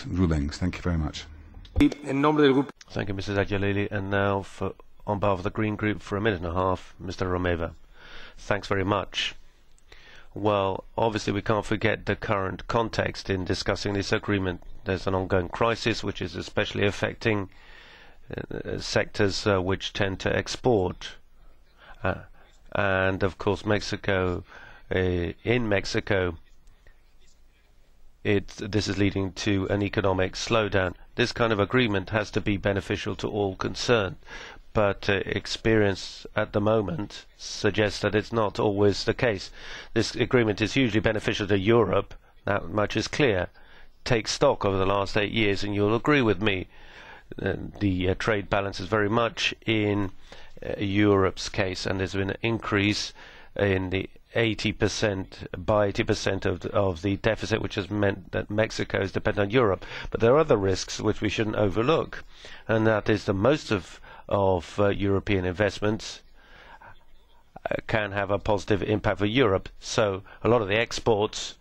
rulings. Thank you very much. Thank you, Mrs. Aguilera. And now, on behalf of the Green Group, for a minute and a half, Mr. Romeva. Thanks very much. Well, obviously we can't forget the current context in discussing this agreement. There's an ongoing crisis which is especially affecting sectors which tend to export. And of course Mexico, in Mexico, this is leading to an economic slowdown. This kind of agreement has to be beneficial to all concerned. But experience at the moment suggests that it's not always the case. This agreement is hugely beneficial to Europe, that much is clear. Take stock over the last 8 years and you'll agree with me. The trade balance is very much in Europe's case, and there's been an increase in the 80% of the deficit, which has meant that Mexico is dependent on Europe. But there are other risks which we shouldn't overlook, and that is the most of European investments can have a positive impact for Europe. So a lot of the exports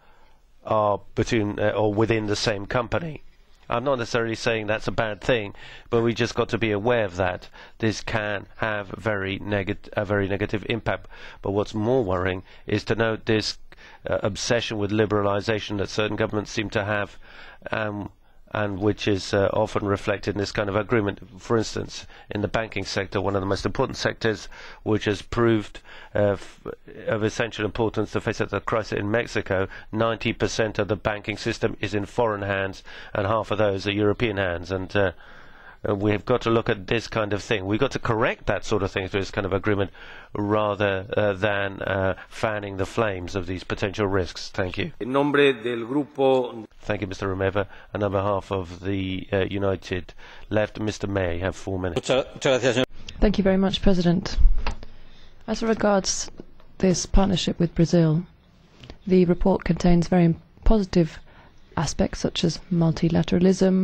are between or within the same company. I'm not necessarily saying that's a bad thing, but we just got to be aware of that. This can have a very negative impact. But what's more worrying is to note this obsession with liberalization that certain governments seem to have, and which is often reflected in this kind of agreement. For instance, in the banking sector, one of the most important sectors which has proved of essential importance to face the crisis in Mexico, 90% of the banking system is in foreign hands, and half of those are European hands. And we've got to look at this kind of thing. We've got to correct that sort of thing through this kind of agreement rather than fanning the flames of these potential risks. Thank you. Thank you, Mr. Romeva. And on behalf of the United Left, Mr. May, you have 4 minutes. Thank you very much, President. As regards this partnership with Brazil, the report contains very positive aspects such as multilateralism,